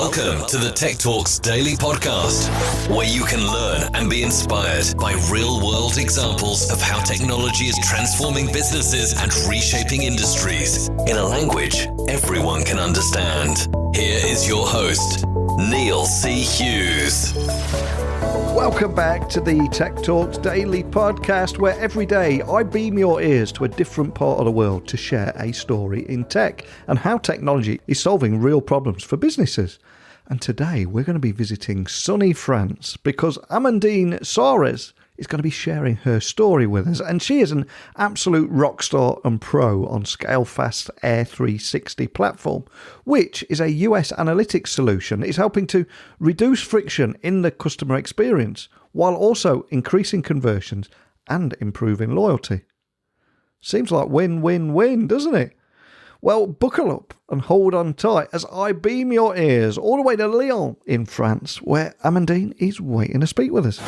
Welcome to the Tech Talks Daily Podcast, where you can learn and be inspired by real-world examples of how technology is transforming businesses and reshaping industries in a language everyone can understand. Here is your host, Neil C. Hughes. Welcome back to the Tech Talks Daily Podcast, where every day I beam your ears to a different part of the world to share a story in tech and how technology is solving real problems for businesses. And today we're going to be visiting sunny France because Amandine Soares is going to be sharing her story with us. And she is an absolute rock star and pro on Scalefast Air 360 platform, which is a US analytics solution that is helping to reduce friction in the customer experience while also increasing conversions and improving loyalty. Seems like win-win-win, doesn't it? Well, buckle up and hold on tight as I beam your ears all the way to Lyon in France, where Amandine is waiting to speak with us.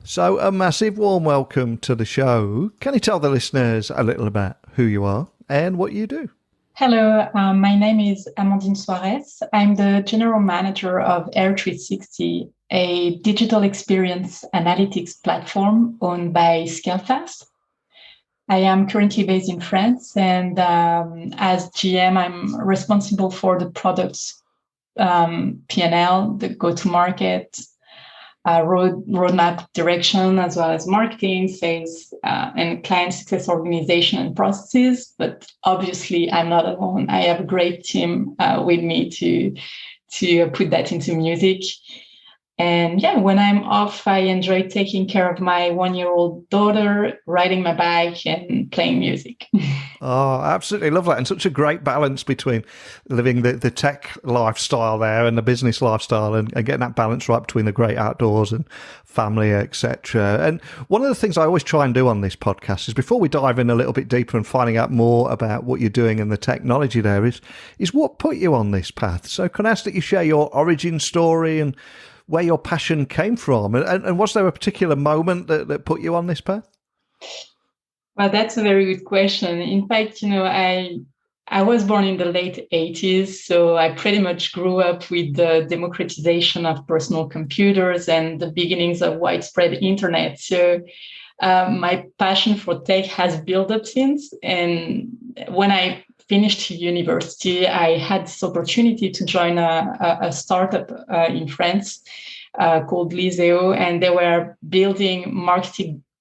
So a massive warm welcome to the show. Can you tell the listeners a little about who you are and what you do? Hello, my name is Amandine Soares. I'm the General Manager of Air 360, a digital experience analytics platform owned by Scalefast. I am currently based in France, and as GM, I'm responsible for the product's P&L, the go-to-market, roadmap direction, as well as marketing, sales, and client success organization and processes. But obviously, I'm not alone. I have a great team with me to put that into music. And yeah, when I'm off, I enjoy taking care of my 1-year-old daughter, riding my bike, and playing music. Oh, absolutely love that. And such a great balance between living the tech lifestyle there and the business lifestyle and getting that balance right between the great outdoors and family, etc. And one of the things I always try and do on this podcast is before we dive in a little bit deeper and finding out more about what you're doing and the technology there is what put you on this path. So can I ask that you share your origin story and where your passion came from? And was there a particular moment that put you on this path? Well, that's a very good question. In fact, I was born in the late 80s, so I pretty much grew up with the democratization of personal computers and the beginnings of widespread internet. So my passion for tech has built up since. And when I finished university, I had this opportunity to join a startup in France called Liseo, and they were building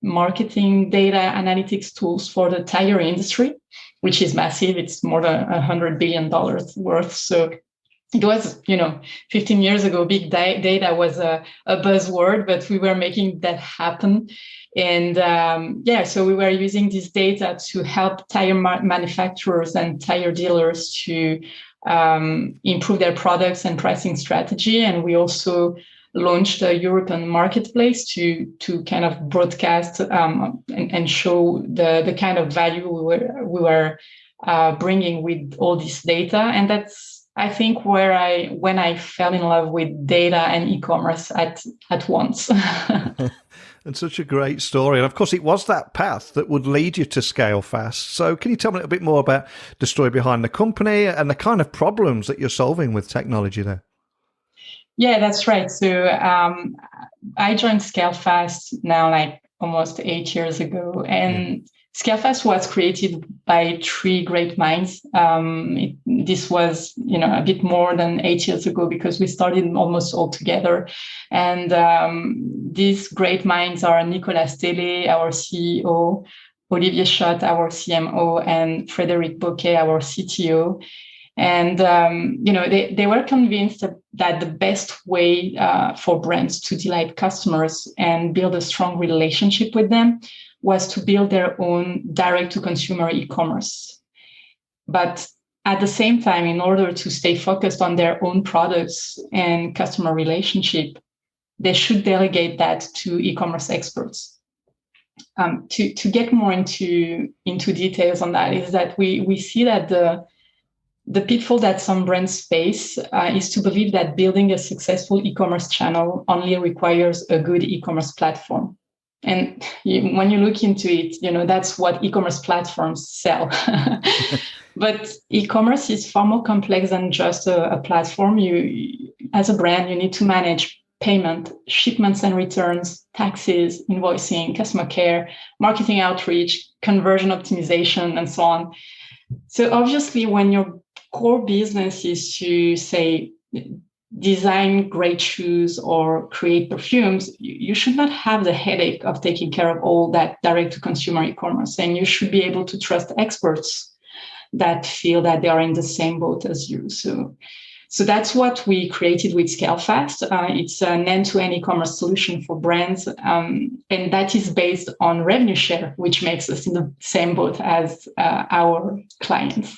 marketing data analytics tools for the tire industry, which is massive. It's more than $100 billion worth. So it was, 15 years ago, big data was a buzzword, but we were making that happen. And so we were using this data to help tire manufacturers and tire dealers to improve their products and pricing strategy. And we also launched a European marketplace to kind of broadcast and show the kind of value we were bringing with all this data. And that's, I think, when I fell in love with data and e-commerce at once. And such a great story. And of course, it was that path that would lead you to Scalefast. So can you tell me a little bit more about the story behind the company and the kind of problems that you're solving with technology there? Yeah, that's right. So I joined Scalefast now like almost 8 years ago. And Scalefast was created by 3 great minds. This was, a bit more than 8 years ago because we started almost all together. And these great minds are Nicolas Télé, our CEO, Olivier Schott, our CMO, and Frédéric Bocquet, our CTO. And, they were convinced that the best way for brands to delight customers and build a strong relationship with them was to build their own direct-to-consumer e-commerce. But at the same time, in order to stay focused on their own products and customer relationship, they should delegate that to e-commerce experts. To get more into details on that is that we see that the pitfall that some brands face is to believe that building a successful e-commerce channel only requires a good e-commerce platform. And when you look into it, that's what e-commerce platforms sell. But e-commerce is far more complex than just a platform. You, as a brand, you need to manage payment, shipments and returns, taxes, invoicing, customer care, marketing outreach, conversion optimization, and so on. So obviously, when your core business is to, say, design great shoes or create perfumes, you should not have the headache of taking care of all that direct-to-consumer e-commerce. And you should be able to trust experts that feel that they are in the same boat as you. So that's what we created with Scalefast. It's an end-to-end e-commerce solution for brands, and that is based on revenue share, which makes us in the same boat as our clients.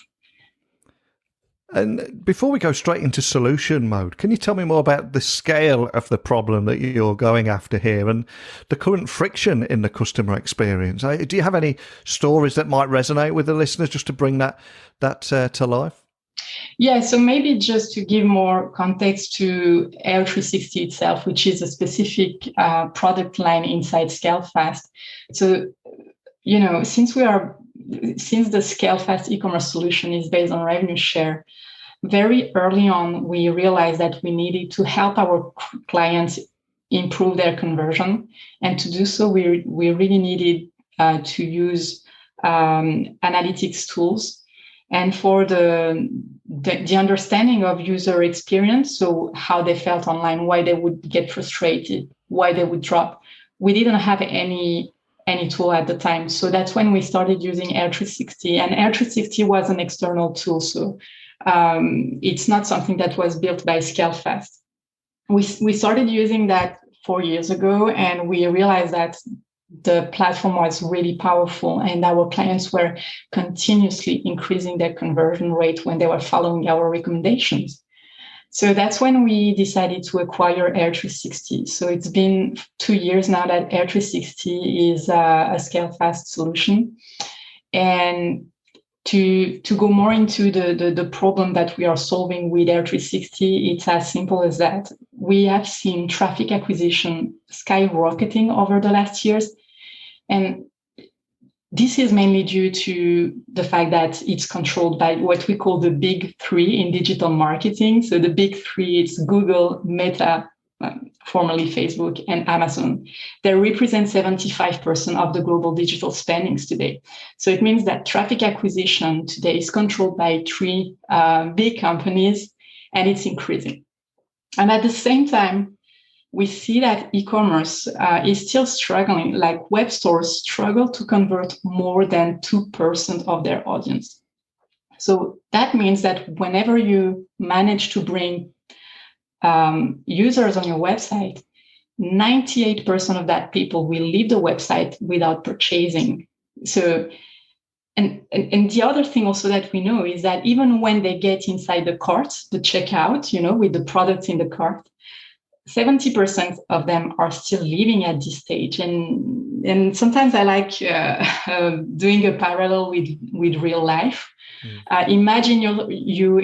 And before we go straight into solution mode, can you tell me more about the scale of the problem that you're going after here and the current friction in the customer experience? Do you have any stories that might resonate with the listeners just to bring that to life? Yeah, so maybe just to give more context to Air 360 itself, which is a specific product line inside Scalefast. So, since the Scalefast e-commerce solution is based on revenue share, very early on, we realized that we needed to help our clients improve their conversion. And to do so, we really needed to use analytics tools. And for the understanding of user experience, so how they felt online, why they would get frustrated, why they would drop, we didn't have any tool at the time. So that's when we started using Air 360. And Air 360 was an external tool. So it's not something that was built by Scalefast. We started using that 4 years ago, and we realized that the platform was really powerful, and our clients were continuously increasing their conversion rate when they were following our recommendations. So that's when we decided to acquire Air 360. So it's been 2 years now that Air 360 is a Scalefast solution. And to go more into the problem that we are solving with Air 360, it's as simple as that. We have seen traffic acquisition skyrocketing over the last years. And this is mainly due to the fact that it's controlled by what we call the big three in digital marketing. So the big three, it's Google, Meta, formerly Facebook, and Amazon. They represent 75% of the global digital spendings today. So it means that traffic acquisition today is controlled by three big companies, and it's increasing. And at the same time, we see that e-commerce is still struggling. Like web stores struggle to convert more than 2% of their audience. So that means that whenever you manage to bring users on your website, 98% of that people will leave the website without purchasing. So, and the other thing also that we know is that even when they get inside the cart, the checkout, with the products in the cart, 70% of them are still leaving at this stage. And sometimes I like doing a parallel with real life. Imagine you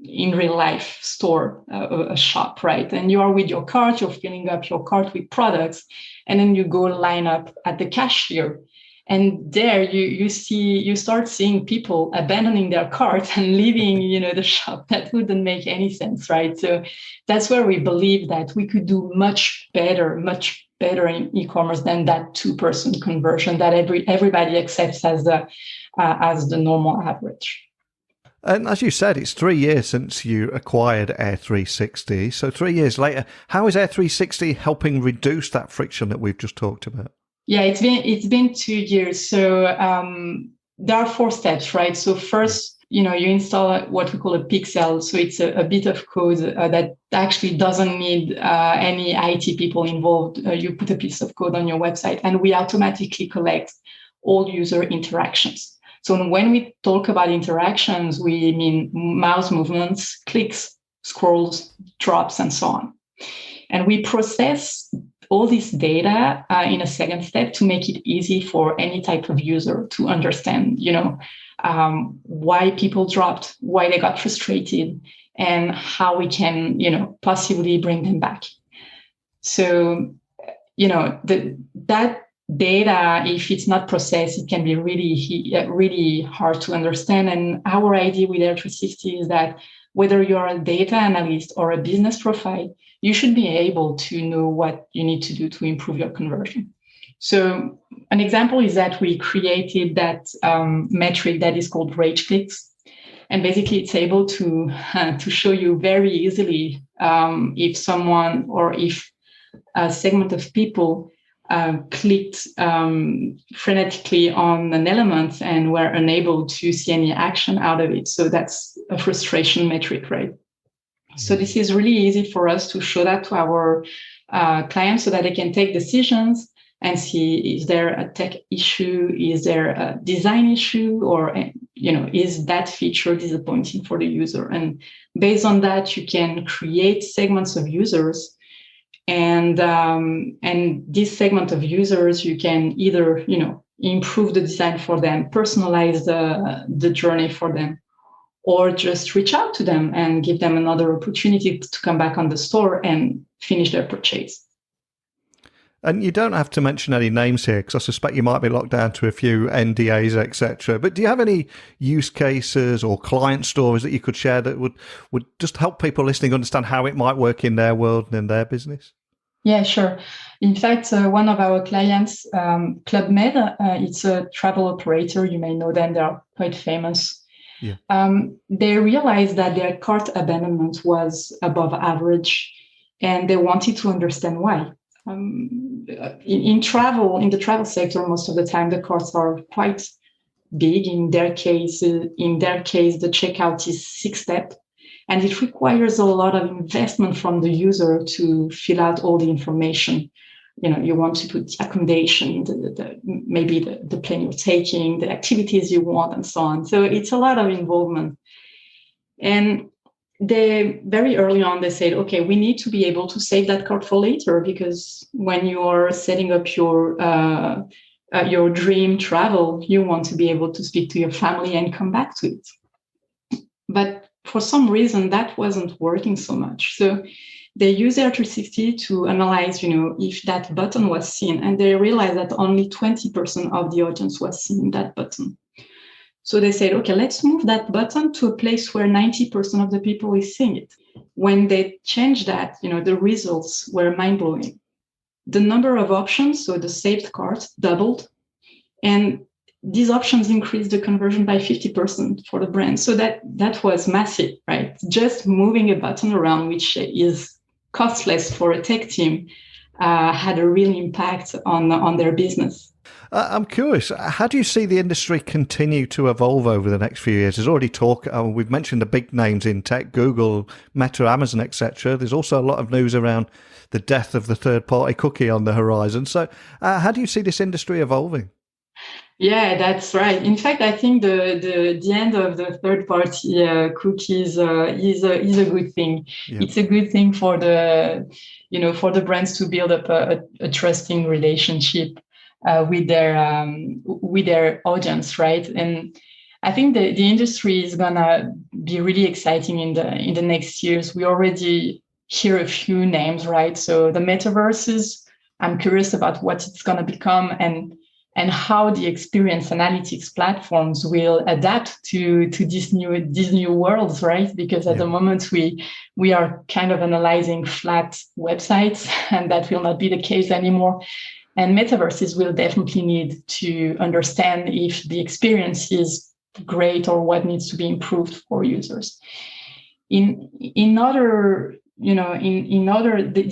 in real life store, a shop, right? And you are with your cart, you're filling up your cart with products, and then you go line up at the cashier. And there you start seeing people abandoning their cart and leaving, the shop. That wouldn't make any sense, right? So that's where we believe that we could do much better in e-commerce than that 2% conversion that everybody accepts as the normal average. And as you said, it's 3 years since you acquired Air 360. So 3 years later, how is Air 360 helping reduce that friction that we've just talked about? Yeah, it's been 2 years. So there are 4 steps, right? So first, you install what we call a pixel. So it's a bit of code that actually doesn't need any IT people involved. You put a piece of code on your website, and we automatically collect all user interactions. So when we talk about interactions, we mean mouse movements, clicks, scrolls, drops, and so on. And we process all this data in a second step to make it easy for any type of user to understand, why people dropped, why they got frustrated, and how we can, data, if it's not processed, it can be really hard to understand. And our idea with Air360 is that whether you're a data analyst or a business profile, you should be able to know what you need to do to improve your conversion. So an example is that we created that metric that is called rage clicks. And basically, it's able to show you very easily if someone or if a segment of people clicked frenetically on an element and were unable to see any action out of it. So that's a frustration metric, right? So this is really easy for us to show that to our clients so that they can take decisions and see, is there a tech issue? Is there a design issue? Or, is that feature disappointing for the user? And based on that, you can create segments of users. And this segment of users, you can either, improve the design for them, personalize the journey for them, or just reach out to them and give them another opportunity to come back on the store and finish their purchase. And you don't have to mention any names here, because I suspect you might be locked down to a few NDAs, etc. But do you have any use cases or client stories that you could share that would just help people listening understand how it might work in their world and in their business? Yeah, sure. In fact, one of our clients, Club Med, it's a travel operator. You may know them. They are quite famous. Yeah. They realized that their cart abandonment was above average, and they wanted to understand why. In the travel sector, most of the time the carts are quite big. In their case, the checkout is 6-step, and it requires a lot of investment from the user to fill out all the information. You want to put the accommodation, maybe the plane you're taking, the activities you want, and so on. So it's a lot of involvement. And they very early on, they said, okay, we need to be able to save that cart for later, because when you are setting up your dream travel, you want to be able to speak to your family and come back to it. But for some reason, that wasn't working so much. So they used Air360 to analyze, if that button was seen, and they realized that only 20% of the audience was seeing that button. So they said, okay, let's move that button to a place where 90% of the people is seeing it. When they changed that, the results were mind-blowing. The number of options, so the saved cart, doubled. And these options increased the conversion by 50% for the brand. So that was massive, right? Just moving a button around, which is costless for a tech team, had a real impact on their business. I'm curious, how do you see the industry continue to evolve over the next few years? There's already talk, we've mentioned the big names in tech, Google, Meta, Amazon, etc. There's also a lot of news around the death of the third-party cookie on the horizon. So how do you see this industry evolving? Yeah, that's right. In fact, I think the end of the third-party cookies is a good thing. Yeah. It's a good thing for the brands to build up a trusting relationship with their audience, right? And I think the industry is gonna be really exciting in the next years. We already hear a few names, right? So the metaverses, I'm curious about what it's gonna become and how the experience analytics platforms will adapt to these new worlds, right? Because at the moment we are kind of analyzing flat websites, and that will not be the case anymore. And metaverses will definitely need to understand if the experience is great or what needs to be improved for users. The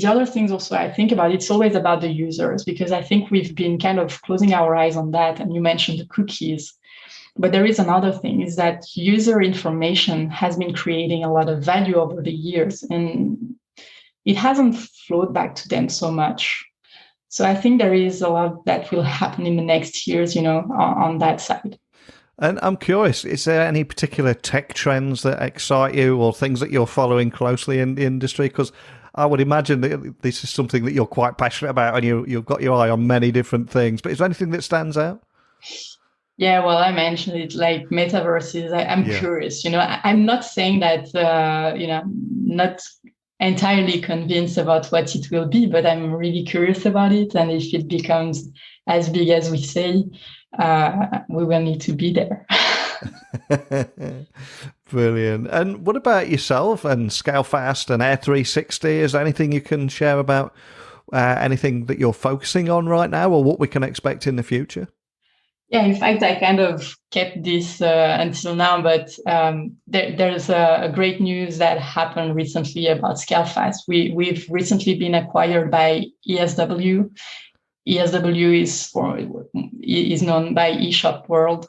other things also I think about, it's always about the users, because I think we've been kind of closing our eyes on that. And you mentioned the cookies, but there is another thing, is that user information has been creating a lot of value over the years, and it hasn't flowed back to them so much. So I think there is a lot that will happen in the next years, on that side. And I'm curious, is there any particular tech trends that excite you or things that you're following closely in the industry? Because I would imagine that this is something that you're quite passionate about, and you've got your eye on many different things. But is there anything that stands out? Yeah, well, I mentioned it, like metaverses. I'm curious. I'm not saying that, not entirely convinced about what it will be, but I'm really curious about it. And if it becomes as big as we say, we will need to be there. Brilliant. And what about yourself and Scalefast and Air360? Is there anything you can share about anything that you're focusing on right now, or what we can expect in the future? Yeah, in fact, I kind of kept this until now, but there's a great news that happened recently about Scalefast. We've recently been acquired by ESW. ESW is known by eShop World.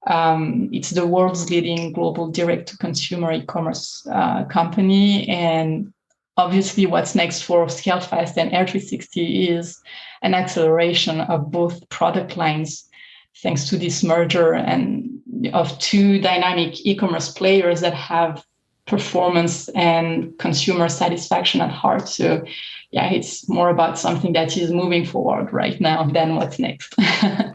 It's the world's leading global direct-to-consumer e-commerce company. And obviously, what's next for Scalefast and Air360 is an acceleration of both product lines, thanks to this merger and of two dynamic e-commerce players that have performance and consumer satisfaction at heart. So yeah, it's more about something that is moving forward right now than what's next.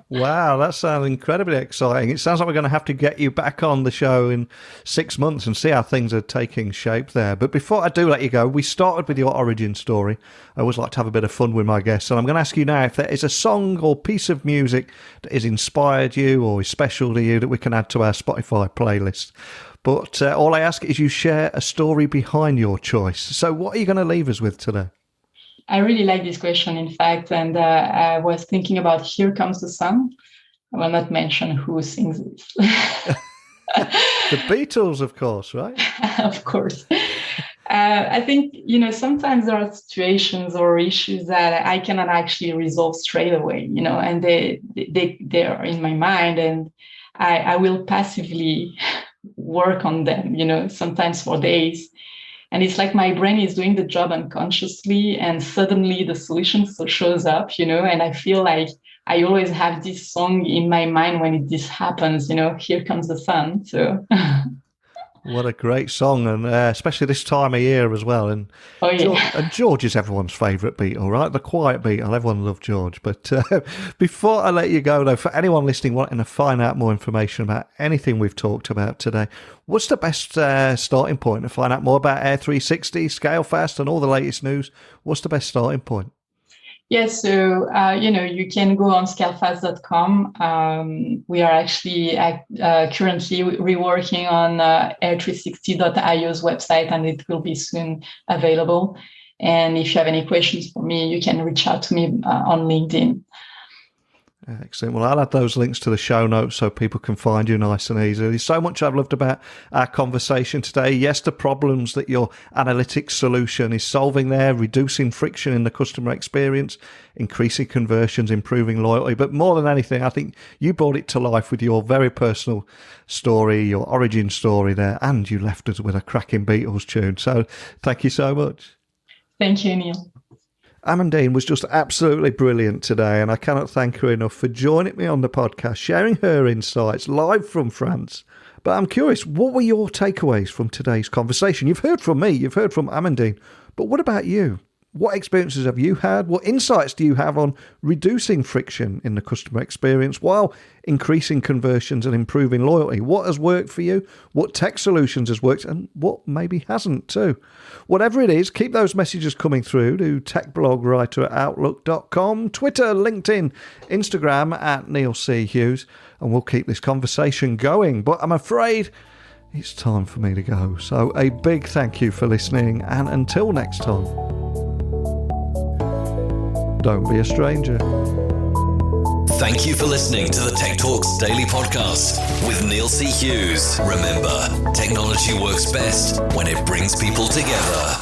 Wow, that sounds incredibly exciting. It sounds like we're going to have to get you back on the show in 6 months and see how things are taking shape there. But before I do let you go, we started with your origin story. I always like to have a bit of fun with my guests. And I'm going to ask you now if there is a song or piece of music that has inspired you or is special to you that we can add to our Spotify playlist. But all I ask is you share a story behind your choice. So what are you going to leave us with today? I really like this question, in fact, and I was thinking about Here Comes the Sun. I will not mention who sings it. The Beatles, of course, right? Of course. I think, sometimes there are situations or issues that I cannot actually resolve straight away, and they are in my mind, and I will passively work on them, sometimes for days. And it's like my brain is doing the job unconsciously, and suddenly the solution shows up, and I feel like I always have this song in my mind when this happens, Here Comes the Sun. So what a great song, and especially this time of year as well. And oh, yeah. George is everyone's favourite Beatle, right? The quiet Beatle. Everyone loves George. But before I let you go, though, for anyone listening wanting to find out more information about anything we've talked about today, what's the best starting point to find out more about Air360, Scalefast, and all the latest news? What's the best starting point? Yes, so, you can go on scalefast.com. We are actually currently reworking on air360.io's website, and it will be soon available. And if you have any questions for me, you can reach out to me on LinkedIn. Excellent. Well, I'll add those links to the show notes so people can find you nice and easily. There's so much I've loved about our conversation today. Yes, the problems that your analytics solution is solving there, reducing friction in the customer experience, increasing conversions, improving loyalty. But more than anything, I think you brought it to life with your very personal story, your origin story there, and you left us with a cracking Beatles tune. So thank you so much. Thank you, Neil. Amandine was just absolutely brilliant today, and I cannot thank her enough for joining me on the podcast, sharing her insights live from France. But I'm curious, what were your takeaways from today's conversation? You've heard from me, you've heard from Amandine, but what about you? What experiences have you had? What insights do you have on reducing friction in the customer experience while increasing conversions and improving loyalty? What has worked for you? What tech solutions has worked and what maybe hasn't too? Whatever it is, keep those messages coming through to techblogwriter@outlook.com, Twitter, LinkedIn, Instagram @NeilC.Hughes, and we'll keep this conversation going. But I'm afraid it's time for me to go. So a big thank you for listening, and until next time, don't be a stranger. Thank you for listening to the Tech Talks Daily Podcast with Neil C. Hughes. Remember, technology works best when it brings people together.